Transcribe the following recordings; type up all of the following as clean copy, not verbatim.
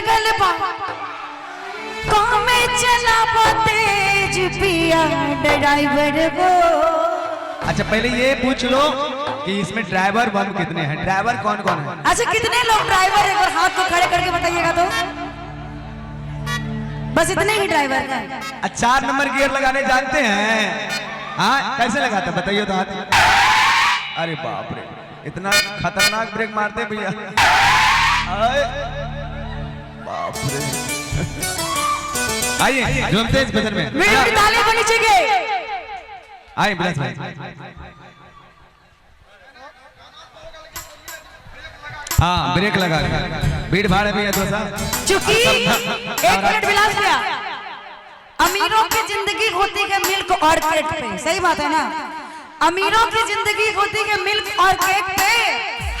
लगल बा कामे चलावा तेज पिया ड्राइवर वो। अच्छा पहले ये पूछ लो कि इसमें ड्राइवर बम कितने हैं, ड्राइवर कौन कौन है? अच्छा कितने लोग ड्राइवर है, हाथ को खड़े करके बताइएगा तो। बस इतने ही ड्राइवर का। 4 नंबर गियर लगाने जानते हैं? हाँ कैसे लगाते बताइए तो हाथ। अरे बाप रे इतना खतरनाक ब्रेक मारते भैया, बाप रे। आइए झूमते इस भजन में, ताली बनी चाहिए। आइए बिलास भाई। हाँ ब्रेक लगा, भीड़ भाड़ है भैया थोड़ा। चूंकि 1 मिनट बिलास भैया, अमीरों की जिंदगी होती है मिल्क और केक पे, सही बात है ना। अमीरों की जिंदगी होती है मिल्क और केक पे,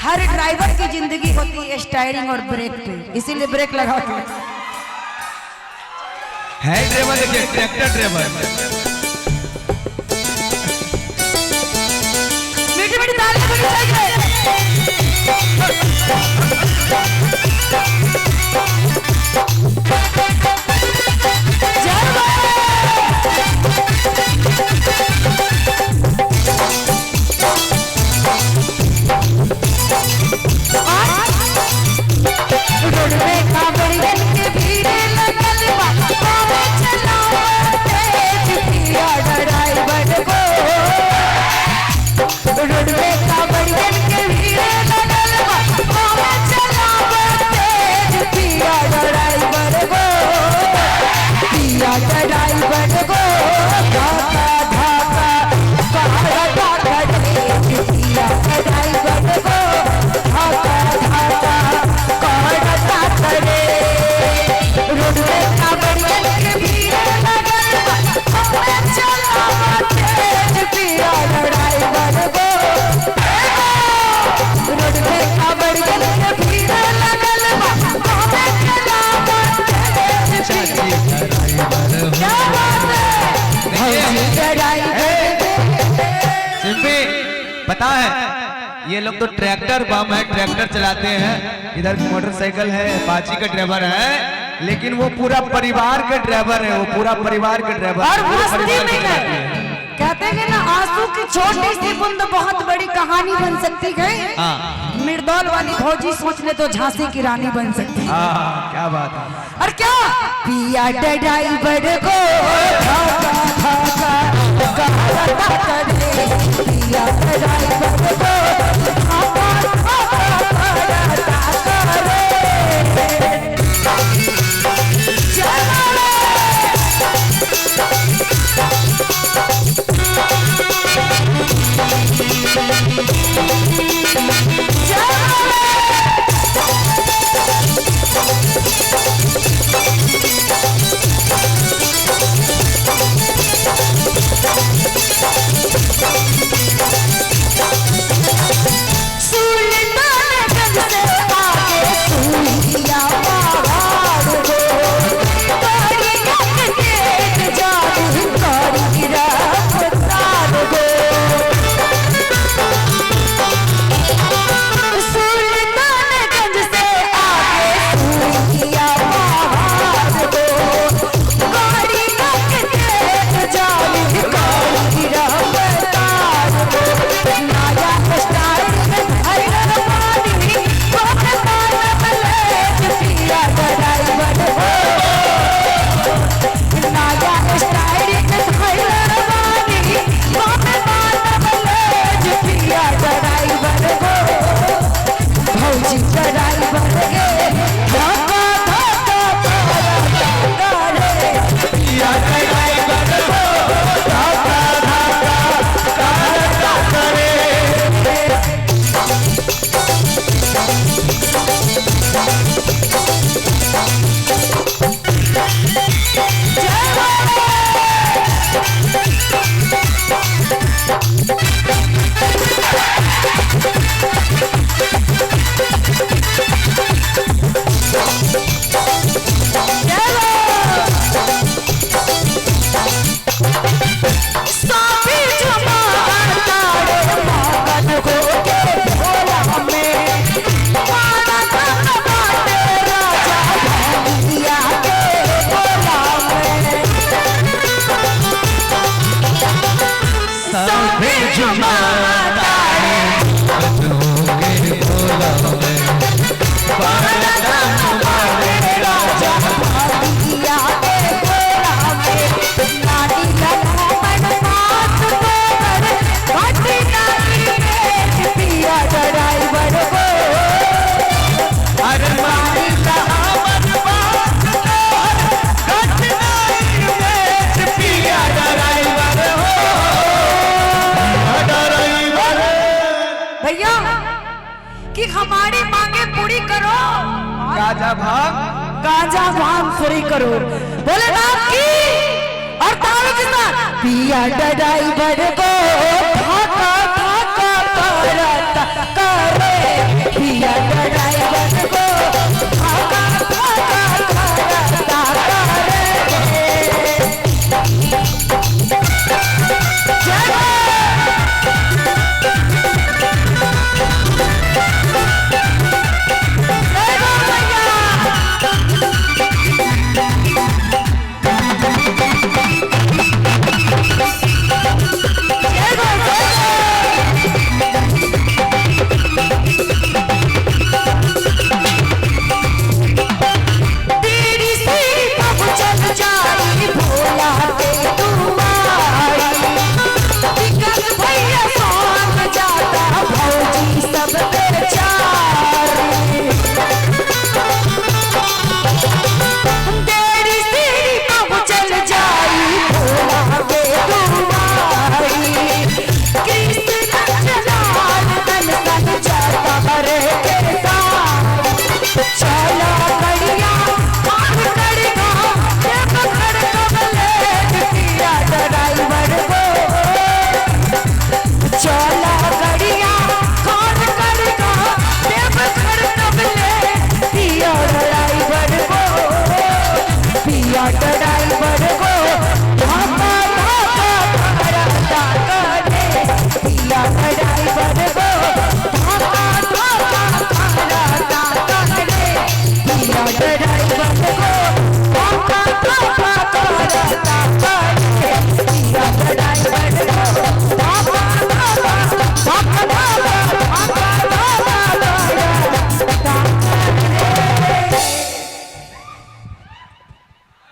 हर ड्राइवर की जिंदगी होती है स्टीयरिंग और ब्रेक पे, इसीलिए ब्रेक लगा के है ड्राइवर। देखिए ट्रैक्टर ड्राइवर। मीठी मीठी ताली बनी चाहिए। पता है ये लोग तो ट्रैक्टर बम है, ट्रैक्टर चलाते हैं, इधर मोटरसाइकिल है, अपाची का ड्राइवर है, लेकिन वो पूरा परिवार के ड्राइवर है, वो पूरा परिवार के ड्राइवर। और मस्ती में कहते हैं ना आंसू की छोटी सी बूंद बहुत बड़ी कहानी बन सकती है। मिर्दौल वाली भौजी सोच ले तो झांसी की रानी बन सकती है। क्या बात है। और क्या पिया ड्राइवर को पिया ड्राइवर को हमारी मांगे पूरी करो। गाजा भांग गांजा भांग पूरी करो। बोले बाप की और ताली के साथ पिया ड्राइवर को ठाका ठाका करता करे पिया ड्राइवर